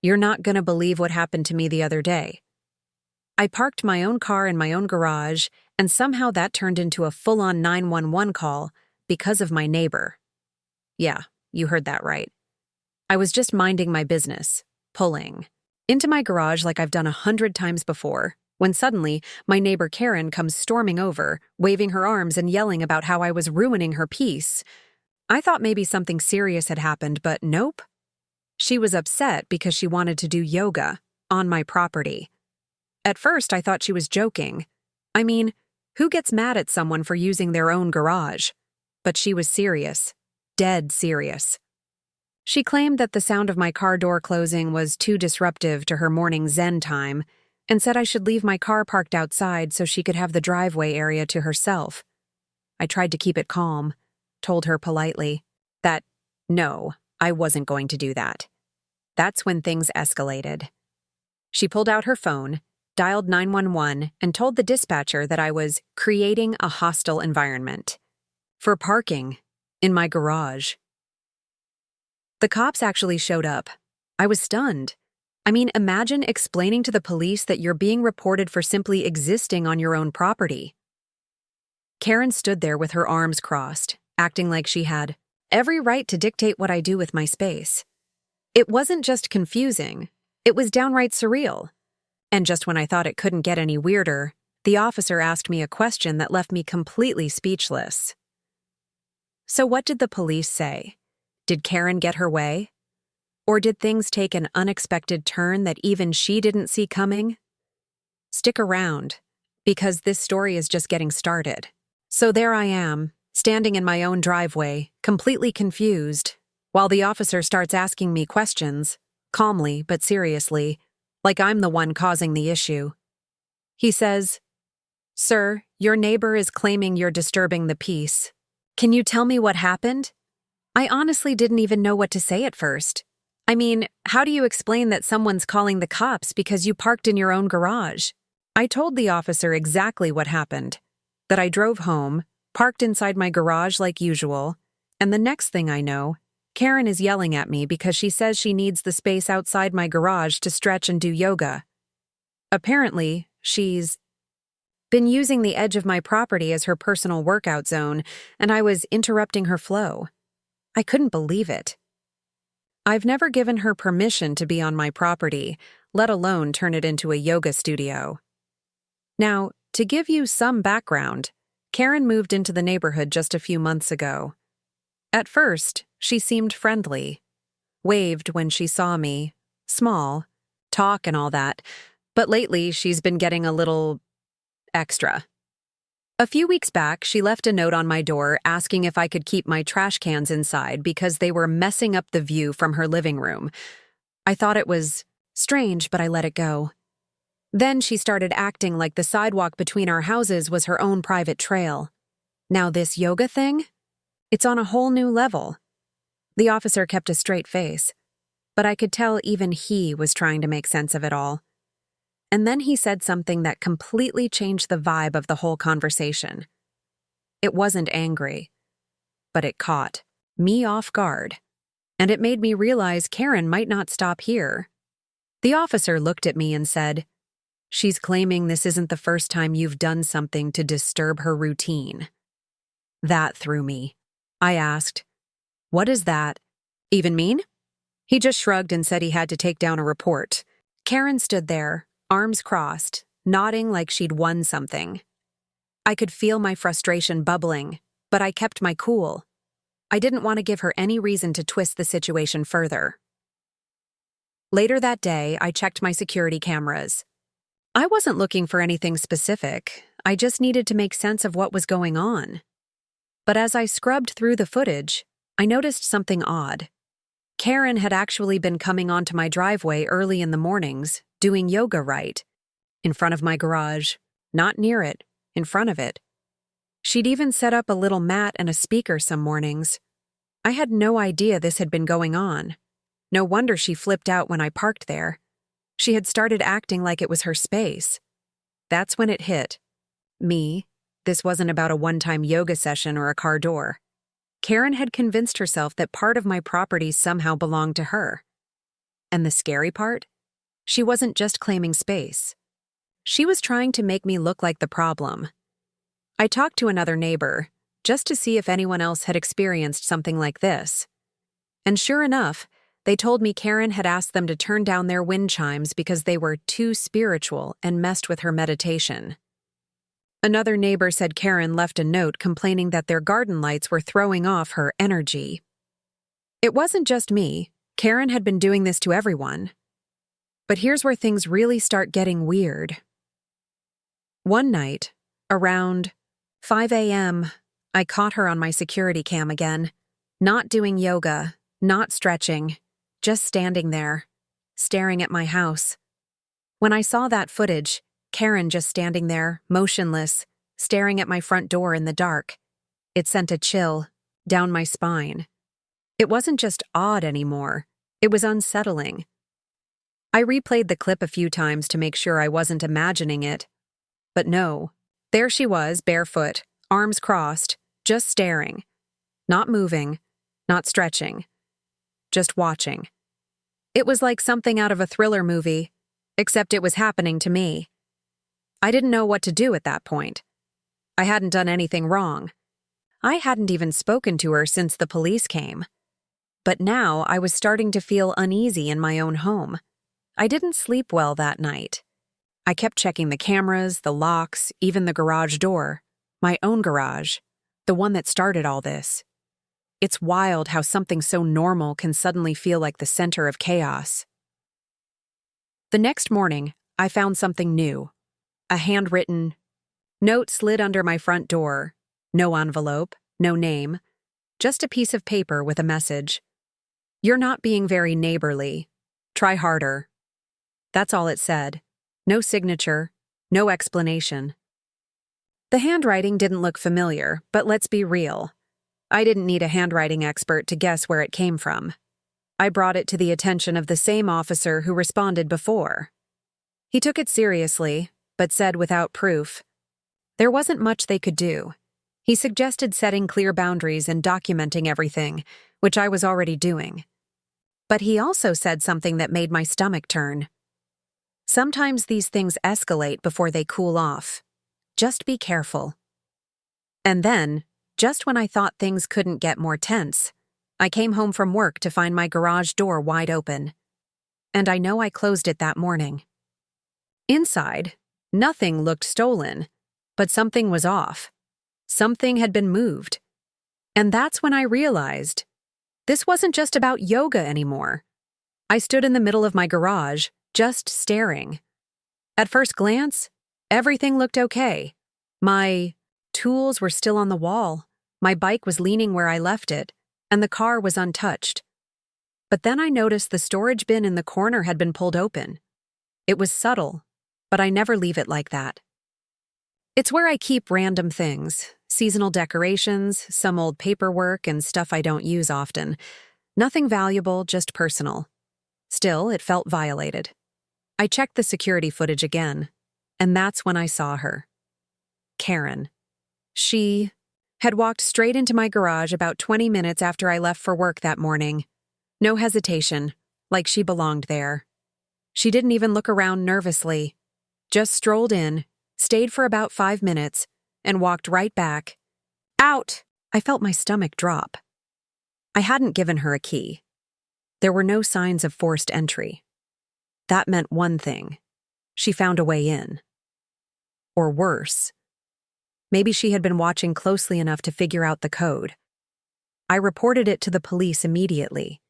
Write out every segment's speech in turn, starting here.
You're not gonna believe what happened to me the other day. I parked my own car in my own garage, and somehow that turned into a full-on 911 call because of my neighbor. Yeah, you heard that right. I was just minding my business, pulling into my garage like I've done 100 times before, when suddenly my neighbor Karen comes storming over, waving her arms and yelling about how I was ruining her peace. I thought maybe something serious had happened, but nope. She was upset because she wanted to do yoga on my property. At first, I thought she was joking. I mean, who gets mad at someone for using their own garage? But she was serious. Dead serious. She claimed that the sound of my car door closing was too disruptive to her morning zen time and said I should leave my car parked outside so she could have the driveway area to herself. I tried to keep it calm, told her politely that, no, I wasn't going to do that. That's when things escalated. She pulled out her phone, dialed 911, and told the dispatcher that I was creating a hostile environment for parking in my garage. The cops actually showed up. I was stunned. I mean, imagine explaining to the police that you're being reported for simply existing on your own property. Karen stood there with her arms crossed, acting like she had every right to dictate what I do with my space. It wasn't just confusing, it was downright surreal. And just when I thought it couldn't get any weirder, the officer asked me a question that left me completely speechless. So what did the police say? Did Karen get her way? Or did things take an unexpected turn that even she didn't see coming? Stick around, because this story is just getting started. So there I am, standing in my own driveway, completely confused, while the officer starts asking me questions, calmly but seriously, like I'm the one causing the issue. He says, "Sir, your neighbor is claiming you're disturbing the peace. Can you tell me what happened?" I honestly didn't even know what to say at first. I mean, how do you explain that someone's calling the cops because you parked in your own garage? I told the officer exactly what happened, that I drove home, parked inside my garage like usual, and the next thing I know, Karen is yelling at me because she says she needs the space outside my garage to stretch and do yoga. Apparently, she's been using the edge of my property as her personal workout zone, and I was interrupting her flow. I couldn't believe it. I've never given her permission to be on my property, let alone turn it into a yoga studio. Now, to give you some background, Karen moved into the neighborhood just a few months ago. At first, she seemed friendly, waved when she saw me, small, talk and all that, but lately she's been getting a little extra. A few weeks back, she left a note on my door asking if I could keep my trash cans inside because they were messing up the view from her living room. I thought it was strange, but I let it go. Then she started acting like the sidewalk between our houses was her own private trail. Now this yoga thing? It's on a whole new level. The officer kept a straight face, but I could tell even he was trying to make sense of it all. And then he said something that completely changed the vibe of the whole conversation. It wasn't angry, but it caught me off guard, and it made me realize Karen might not stop here. The officer looked at me and said, "She's claiming this isn't the first time you've done something to disturb her routine." That threw me. I asked, "What does that even mean?" He just shrugged and said he had to take down a report. Karen stood there, arms crossed, nodding like she'd won something. I could feel my frustration bubbling, but I kept my cool. I didn't want to give her any reason to twist the situation further. Later that day, I checked my security cameras. I wasn't looking for anything specific, I just needed to make sense of what was going on. But as I scrubbed through the footage, I noticed something odd. Karen had actually been coming onto my driveway early in the mornings, doing yoga right, in front of my garage, not near it, in front of it. She'd even set up a little mat and a speaker some mornings. I had no idea this had been going on. No wonder she flipped out when I parked there. She had started acting like it was her space. That's when it hit. Me. This wasn't about a one-time yoga session or a car door. Karen had convinced herself that part of my property somehow belonged to her. And the scary part? She wasn't just claiming space. She was trying to make me look like the problem. I talked to another neighbor, just to see if anyone else had experienced something like this. And sure enough, they told me Karen had asked them to turn down their wind chimes because they were too spiritual and messed with her meditation. Another neighbor said Karen left a note complaining that their garden lights were throwing off her energy. It wasn't just me. Karen had been doing this to everyone. But here's where things really start getting weird. One night, around 5 a.m., I caught her on my security cam again, not doing yoga, not stretching, just standing there, staring at my house. When I saw that footage, Karen just standing there, motionless, staring at my front door in the dark, it sent a chill down my spine. It wasn't just odd anymore, it was unsettling. I replayed the clip a few times to make sure I wasn't imagining it. But no, there she was, barefoot, arms crossed, just staring. Not moving, not stretching, just watching. It was like something out of a thriller movie, except it was happening to me. I didn't know what to do at that point. I hadn't done anything wrong. I hadn't even spoken to her since the police came. But now I was starting to feel uneasy in my own home. I didn't sleep well that night. I kept checking the cameras, the locks, even the garage door. My own garage, the one that started all this. It's wild how something so normal can suddenly feel like the center of chaos. The next morning, I found something new. A handwritten note slid under my front door. No envelope, no name, just a piece of paper with a message. "You're not being very neighborly. Try harder." That's all it said. No signature, no explanation. The handwriting didn't look familiar, but let's be real. I didn't need a handwriting expert to guess where it came from. I brought it to the attention of the same officer who responded before. He took it seriously, but said without proof. There wasn't much they could do. He suggested setting clear boundaries and documenting everything, which I was already doing. But he also said something that made my stomach turn. Sometimes these things escalate before they cool off. Just be careful. And then, just when I thought things couldn't get more tense, I came home from work to find my garage door wide open. And I know I closed it that morning. Inside, nothing looked stolen, but something was off. Something had been moved. And that's when I realized this wasn't just about yoga anymore. I stood in the middle of my garage, just staring. At first glance, everything looked okay. My tools were still on the wall, my bike was leaning where I left it, and the car was untouched. But then I noticed the storage bin in the corner had been pulled open. It was subtle, but I never leave it like that. It's where I keep random things, seasonal decorations, some old paperwork, and stuff I don't use often. Nothing valuable, just personal. Still, it felt violated. I checked the security footage again, and that's when I saw her. Karen. She had walked straight into my garage about 20 minutes after I left for work that morning. No hesitation, like she belonged there. She didn't even look around nervously. Just strolled in, stayed for about 5 minutes, and walked right back. Out! I felt my stomach drop. I hadn't given her a key. There were no signs of forced entry. That meant one thing. She found a way in. Or worse. Maybe she had been watching closely enough to figure out the code. I reported it to the police immediately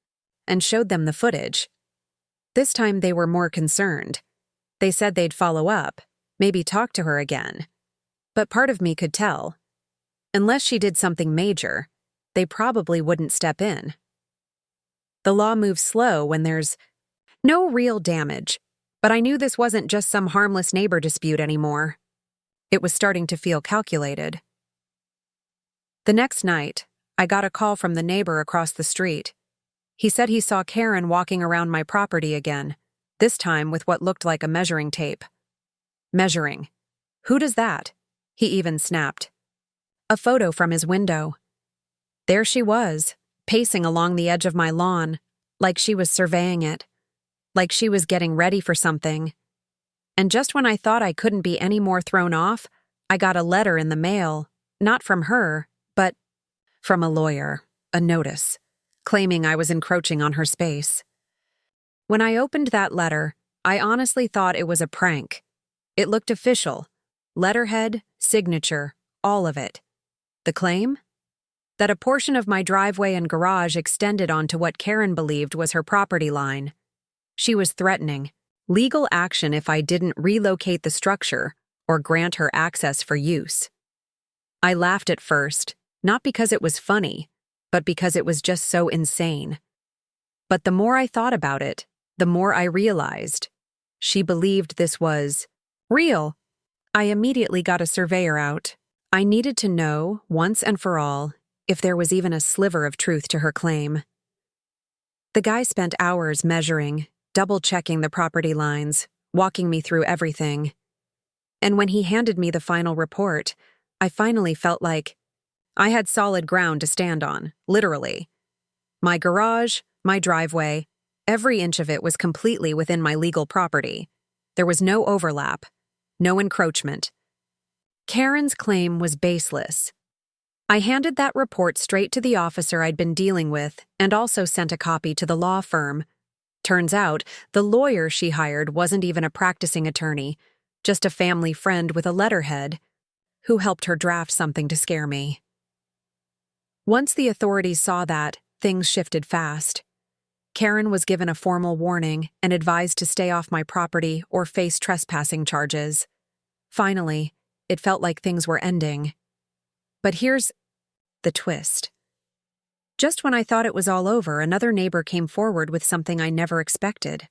and showed them the footage. This time they were more concerned. They said they'd follow up, maybe talk to her again. But part of me could tell. Unless she did something major, they probably wouldn't step in. The law moves slow when there's no real damage, but I knew this wasn't just some harmless neighbor dispute anymore. It was starting to feel calculated. The next night, I got a call from the neighbor across the street. He said he saw Karen walking around my property again, this time with what looked like a measuring tape. Measuring. Who does that? He even snapped. A photo from his window. There she was, pacing along the edge of my lawn, like she was surveying it. like she was getting ready for something. And just when I thought I couldn't be any more thrown off, I got a letter in the mail, not from her, but from a lawyer, a notice, claiming I was encroaching on her space. When I opened that letter, I honestly thought it was a prank. It looked official. Letterhead, signature, all of it. The claim? That a portion of my driveway and garage extended onto what Karen believed was her property line. She was threatening legal action if I didn't relocate the structure or grant her access for use. I laughed at first, not because it was funny, but because it was just so insane. But the more I thought about it, the more I realized she believed this was real. I immediately got a surveyor out. I needed to know, once and for all, if there was even a sliver of truth to her claim. The guy spent hours measuring, double-checking the property lines, walking me through everything. And when he handed me the final report, I finally felt like I had solid ground to stand on, literally. My garage, my driveway, every inch of it was completely within my legal property. There was no overlap, no encroachment. Karen's claim was baseless. I handed that report straight to the officer I'd been dealing with and also sent a copy to the law firm. Turns out, the lawyer she hired wasn't even a practicing attorney, just a family friend with a letterhead, who helped her draft something to scare me. Once the authorities saw that, things shifted fast. Karen was given a formal warning and advised to stay off my property or face trespassing charges. Finally, it felt like things were ending. But here's the twist. Just when I thought it was all over, another neighbor came forward with something I never expected.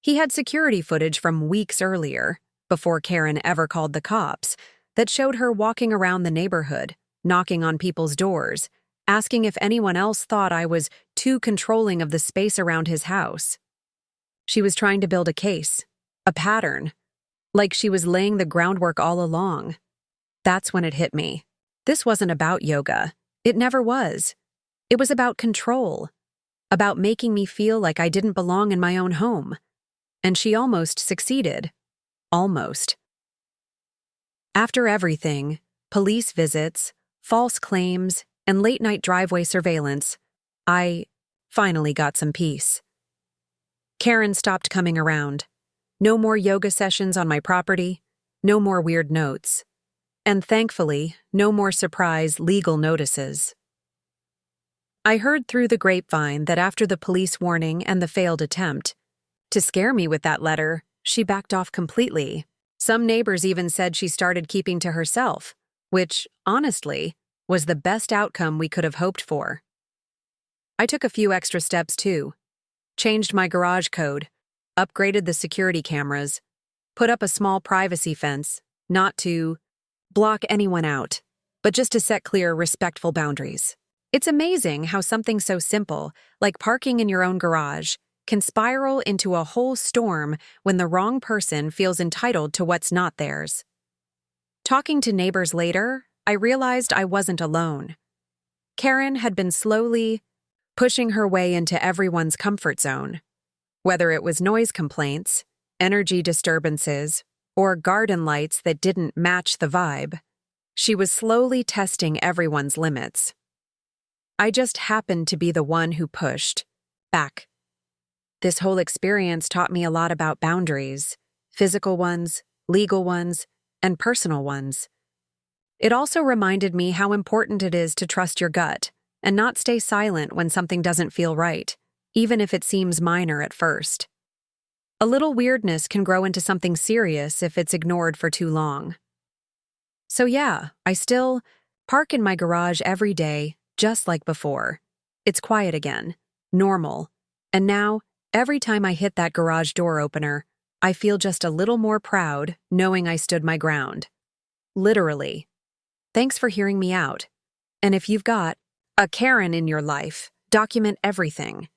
He had security footage from weeks earlier, before Karen ever called the cops, that showed her walking around the neighborhood, knocking on people's doors, asking if anyone else thought I was too controlling of the space around his house. She was trying to build a case, a pattern, like she was laying the groundwork all along. That's when it hit me. This wasn't about yoga. It never was. It was about control, about making me feel like I didn't belong in my own home. And she almost succeeded. Almost. After everything, police visits, false claims, and late-night driveway surveillance, I finally got some peace. Karen stopped coming around. No more yoga sessions on my property, no more weird notes. And thankfully, no more surprise legal notices. I heard through the grapevine that after the police warning and the failed attempt to scare me with that letter, she backed off completely. Some neighbors even said she started keeping to herself, which, honestly, was the best outcome we could have hoped for. I took a few extra steps too. Changed my garage code, upgraded the security cameras, put up a small privacy fence, not to block anyone out, but just to set clear, respectful boundaries. It's amazing how something so simple, like parking in your own garage, can spiral into a whole storm when the wrong person feels entitled to what's not theirs. Talking to neighbors later, I realized I wasn't alone. Karen had been slowly pushing her way into everyone's comfort zone. Whether it was noise complaints, energy disturbances, or garden lights that didn't match the vibe, she was slowly testing everyone's limits. I just happened to be the one who pushed back. This whole experience taught me a lot about boundaries, physical ones, legal ones, and personal ones. It also reminded me how important it is to trust your gut and not stay silent when something doesn't feel right, even if it seems minor at first. A little weirdness can grow into something serious if it's ignored for too long. So yeah, I still park in my garage every day, just like before. It's quiet again, normal, and now, every time I hit that garage door opener, I feel just a little more proud knowing I stood my ground. Literally. Thanks for hearing me out. And if you've got a Karen in your life, document everything.